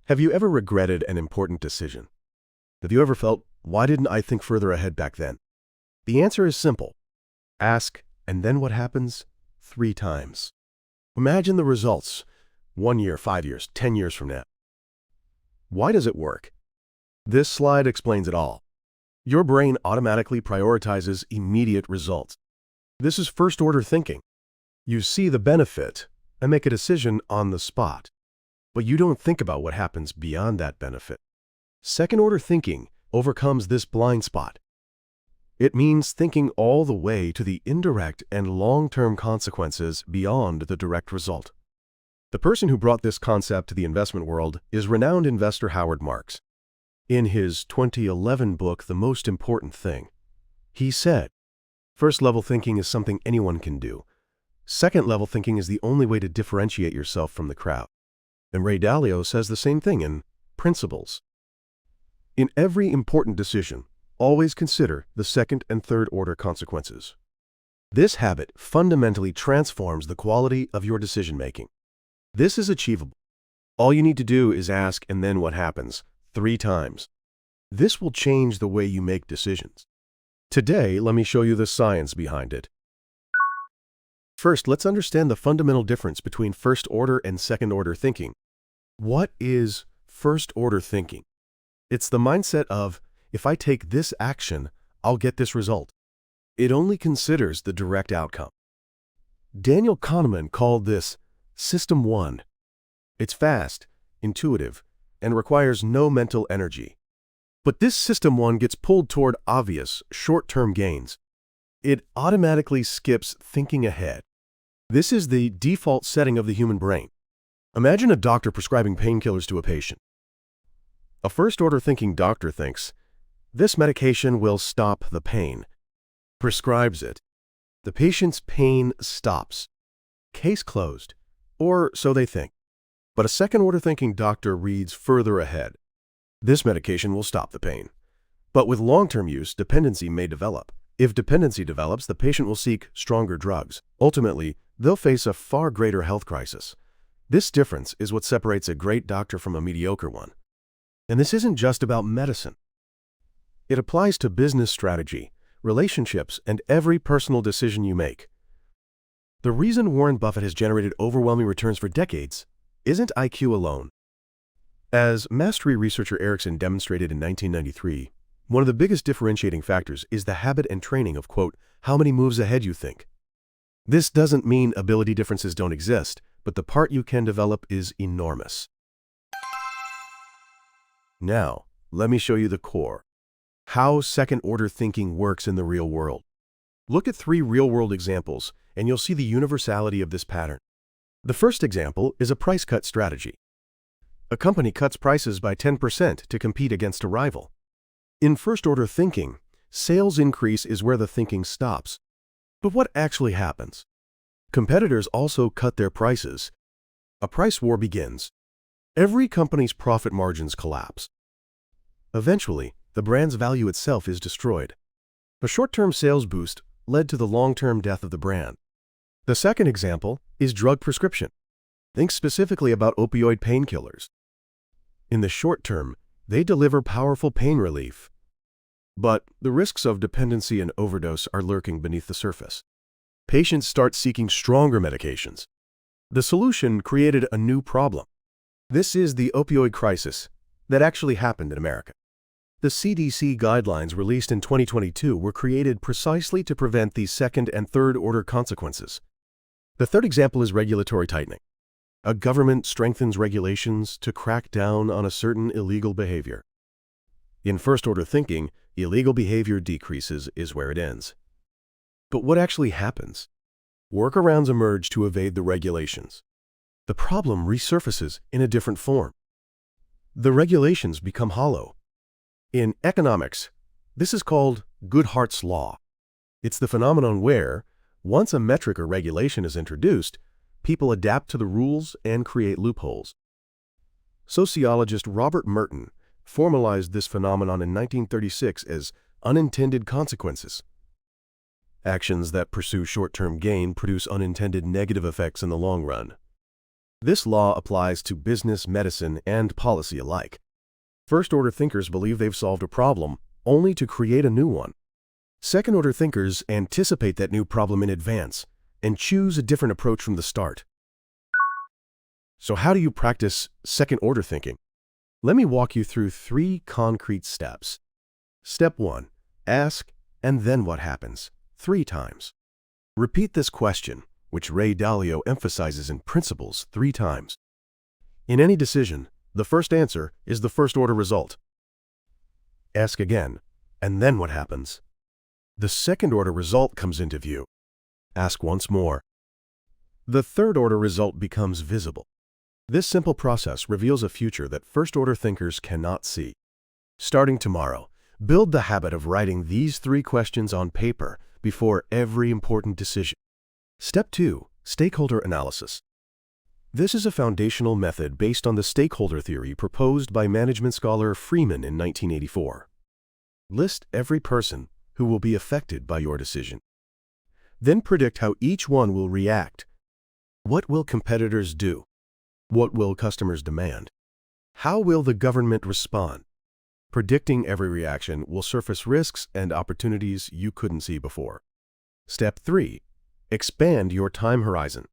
Have you ever regretted an important decision? Have you ever felt, why didn't I think further ahead back then? The answer is simple. Ask, and then what happens? 3 times. Imagine the results 1 year, 5 years, 10 years from now. Why does it work? This slide explains it all. Your brain automatically prioritizes immediate results. This is first-order thinking. You see the benefit and make a decision on the spot. But you don't think about what happens beyond that benefit. Second-order thinking overcomes this blind spot. It means thinking all the way to the indirect and long-term consequences beyond the direct result. The person who brought this concept to the investment world is renowned investor Howard Marks. In his 2011 book, The Most Important Thing, he said, "First-level thinking is something anyone can do. Second-level thinking is the only way to differentiate yourself from the crowd." And Ray Dalio says the same thing in Principles. In every important decision, always consider the second and third-order consequences. This habit fundamentally transforms the quality of your decision-making. This is achievable. All you need to do is ask, and then what happens? 3 times. This will change the way you make decisions. Today, let me show you the science behind it. First, let's understand the fundamental difference between first-order and second-order thinking. What is first-order thinking? It's the mindset of, if I take this action, I'll get this result. It only considers the direct outcome. Daniel Kahneman called this System 1. It's fast, intuitive, and requires no mental energy. But this System 1 gets pulled toward obvious, short-term gains. It automatically skips thinking ahead. This is the default setting of the human brain. Imagine a doctor prescribing painkillers to a patient. A first-order thinking doctor thinks, this medication will stop the pain. Prescribes it. The patient's pain stops. Case closed. Or so they think. But a second-order thinking doctor reads further ahead. This medication will stop the pain. But with long-term use, dependency may develop. If dependency develops, the patient will seek stronger drugs. Ultimately, they'll face a far greater health crisis. This difference is what separates a great doctor from a mediocre one. And this isn't just about medicine. It applies to business strategy, relationships, and every personal decision you make. The reason Warren Buffett has generated overwhelming returns for decades isn't IQ alone. As mastery researcher Erickson demonstrated in 1993, one of the biggest differentiating factors is the habit and training of, quote, how many moves ahead you think. This doesn't mean ability differences don't exist, but the part you can develop is enormous. Now, let me show you the core. How second-order thinking works in the real world. Look at 3 real-world examples, and you'll see the universality of this pattern. The first example is a price cut strategy. A company cuts prices by 10% to compete against a rival. In first-order thinking, sales increase is where the thinking stops. But what actually happens? Competitors also cut their prices. A price war begins. Every company's profit margins collapse. Eventually, the brand's value itself is destroyed. A short-term sales boost led to the long-term death of the brand. The second example is drug prescription. Think specifically about opioid painkillers. In the short term, they deliver powerful pain relief. But the risks of dependency and overdose are lurking beneath the surface. Patients start seeking stronger medications. The solution created a new problem. This is the opioid crisis that actually happened in America. The CDC guidelines released in 2022 were created precisely to prevent these second and third-order consequences. The third example is regulatory tightening. A government strengthens regulations to crack down on a certain illegal behavior. In first-order thinking, illegal behavior decreases is where it ends. But what actually happens? Workarounds emerge to evade the regulations. The problem resurfaces in a different form. The regulations become hollow. In economics, this is called Goodhart's law. It's the phenomenon where, once a metric or regulation is introduced, people adapt to the rules and create loopholes. Sociologist Robert Merton formalized this phenomenon in 1936 as unintended consequences. Actions that pursue short-term gain produce unintended negative effects in the long run. This law applies to business, medicine, and policy alike. First-order thinkers believe they've solved a problem only to create a new one. Second-order thinkers anticipate that new problem in advance and choose a different approach from the start. So how do you practice second-order thinking? Let me walk you through 3 concrete steps. Step 1. Ask, and then what happens? 3 times. Repeat this question, which Ray Dalio emphasizes in Principles 3 times. In any decision, the first answer is the first-order result. Ask again, and then what happens? The second-order result comes into view. Ask once more. The third-order result becomes visible. This simple process reveals a future that first-order thinkers cannot see. Starting tomorrow, build the habit of writing these 3 questions on paper before every important decision. Step 2. Stakeholder analysis. This is a foundational method based on the stakeholder theory proposed by management scholar Freeman in 1984. List every person who will be affected by your decision. Then predict how each one will react. What will competitors do? What will customers demand? How will the government respond? Predicting every reaction will surface risks and opportunities you couldn't see before. Step 3. Expand your time horizon.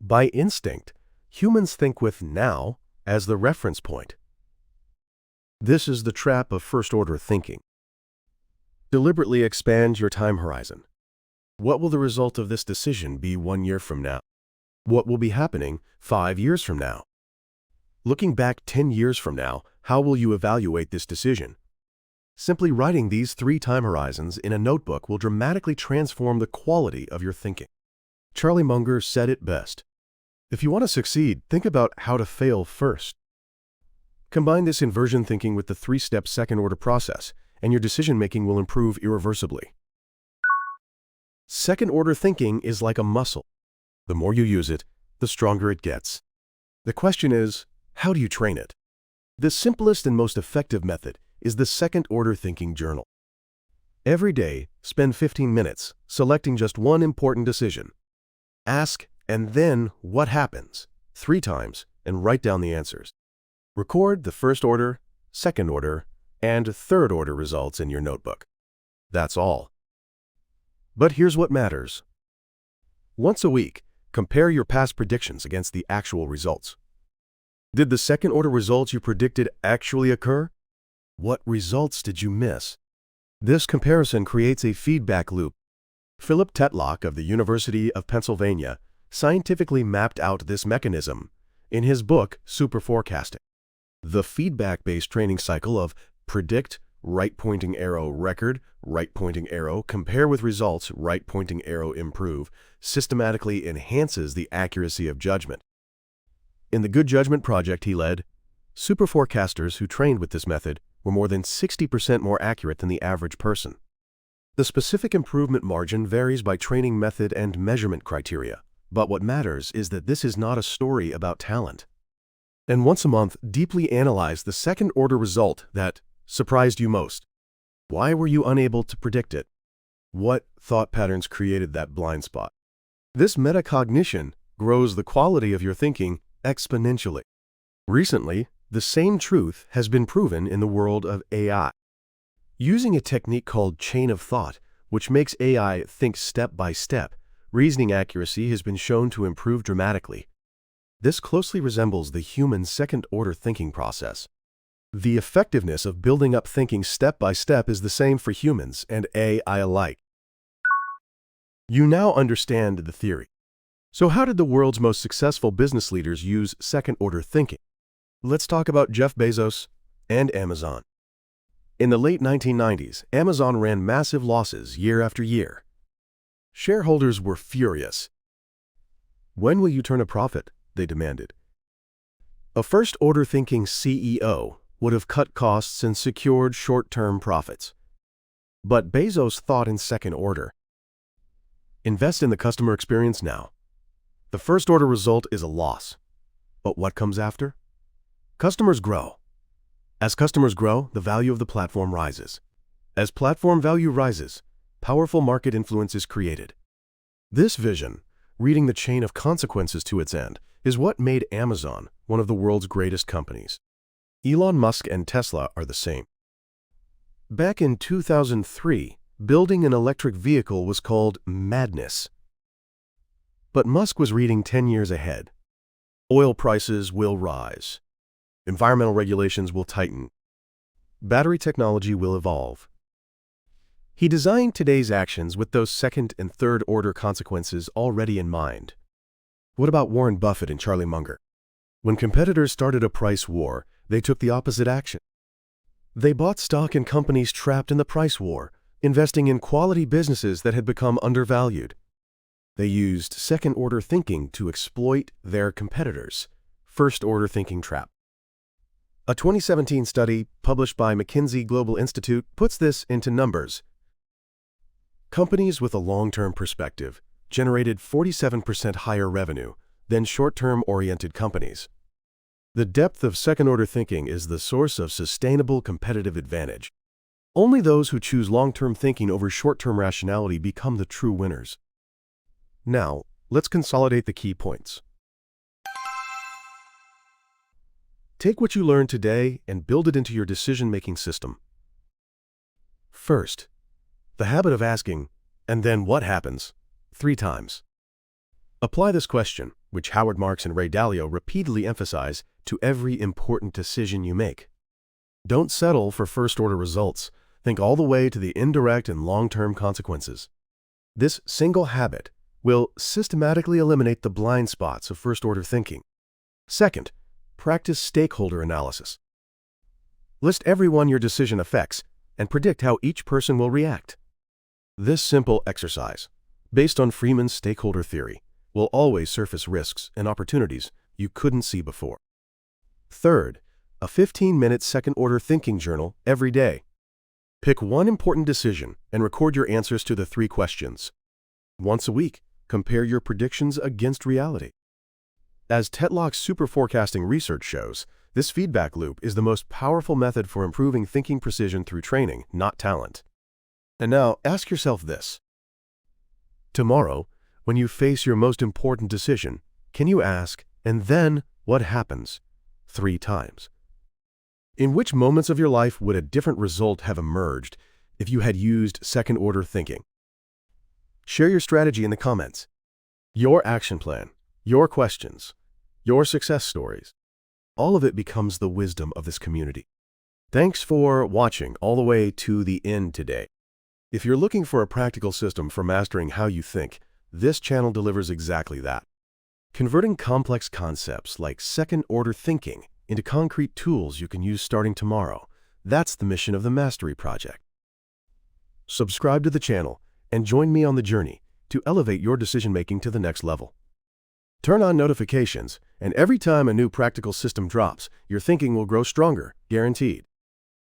By instinct, humans think with now as the reference point. This is the trap of first-order thinking. Deliberately expand your time horizon. What will the result of this decision be 1 year from now? What will be happening 5 years from now? Looking back 10 years from now, how will you evaluate this decision? Simply writing these 3 time horizons in a notebook will dramatically transform the quality of your thinking. Charlie Munger said it best. If you want to succeed, think about how to fail first. Combine this inversion thinking with the 3-step second-order process, and your decision-making will improve irreversibly. Second-order thinking is like a muscle. The more you use it, the stronger it gets. The question is, how do you train it? The simplest and most effective method is the second-order thinking journal. Every day, spend 15 minutes selecting just one important decision. Ask, and then what happens? 3 times, and write down the answers. Record the first-order, second-order, and third-order results in your notebook. That's all. But here's what matters. Once a week, compare your past predictions against the actual results. Did the second-order results you predicted actually occur? What results did you miss? This comparison creates a feedback loop. Philip Tetlock of the University of Pennsylvania scientifically mapped out this mechanism in his book, Super Forecasting. The feedback-based training cycle of predict, right-pointing arrow, record, right-pointing arrow, compare with results, right-pointing arrow, improve, systematically enhances the accuracy of judgment. In the Good Judgment project he led, super forecasters who trained with this method were more than 60% more accurate than the average person. The specific improvement margin varies by training method and measurement criteria, but what matters is that this is not a story about talent. And once a month, deeply analyze the second-order result that surprised you most. Why were you unable to predict it? What thought patterns created that blind spot? This metacognition grows the quality of your thinking exponentially. Recently, the same truth has been proven in the world of AI. Using a technique called chain of thought, which makes AI think step by step, reasoning accuracy has been shown to improve dramatically. This closely resembles the human second-order thinking process. The effectiveness of building up thinking step by step is the same for humans and AI alike. You now understand the theory. So how did the world's most successful business leaders use second-order thinking? Let's talk about Jeff Bezos and Amazon. In the late 1990s, Amazon ran massive losses year after year. Shareholders were furious. When will you turn a profit? They demanded. A first-order thinking CEO would have cut costs and secured short-term profits. But Bezos thought in second order. Invest in the customer experience now. The first-order result is a loss. But what comes after? Customers grow. As customers grow, the value of the platform rises. As platform value rises, powerful market influence is created. This vision, reading the chain of consequences to its end, is what made Amazon one of the world's greatest companies. Elon Musk and Tesla are the same. Back in 2003, building an electric vehicle was called madness. But Musk was reading 10 years ahead. Oil prices will rise. Environmental regulations will tighten. Battery technology will evolve. He designed today's actions with those second and third order consequences already in mind. What about Warren Buffett and Charlie Munger? When competitors started a price war, they took the opposite action. They bought stock in companies trapped in the price war, investing in quality businesses that had become undervalued. They used second-order thinking to exploit their competitors' first-order thinking trap. A 2017 study published by McKinsey Global Institute puts this into numbers. Companies with a long-term perspective generated 47% higher revenue than short-term oriented companies. The depth of second-order thinking is the source of sustainable competitive advantage. Only those who choose long-term thinking over short-term rationality become the true winners. Now, let's consolidate the key points. Take what you learned today and build it into your decision-making system. First, the habit of asking, "And then what happens?" 3 times. Apply this question, which Howard Marks and Ray Dalio repeatedly emphasize, to every important decision you make. Don't settle for first-order results. Think all the way to the indirect and long-term consequences. This single habit will systematically eliminate the blind spots of first-order thinking. Second, practice stakeholder analysis. List everyone your decision affects and predict how each person will react. This simple exercise, based on Freeman's stakeholder theory, will always surface risks and opportunities you couldn't see before. Third, a 15-minute second-order thinking journal every day. Pick one important decision and record your answers to the 3 questions. Once a week, compare your predictions against reality. As Tetlock's super forecasting research shows, this feedback loop is the most powerful method for improving thinking precision through training, not talent. And now, ask yourself this. Tomorrow, when you face your most important decision, can you ask, "And then what happens?" 3 times. In which moments of your life would a different result have emerged if you had used second-order thinking? Share your strategy in the comments. Your action plan, your questions, your success stories. All of it becomes the wisdom of this community. Thanks for watching all the way to the end today. If you're looking for a practical system for mastering how you think, this channel delivers exactly that. Converting complex concepts like second-order thinking into concrete tools you can use starting tomorrow. That's the mission of the Mastery Project. Subscribe to the channel and join me on the journey to elevate your decision-making to the next level. Turn on notifications, and every time a new practical system drops, your thinking will grow stronger, guaranteed.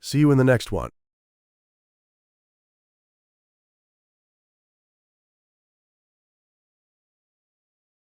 See you in the next one.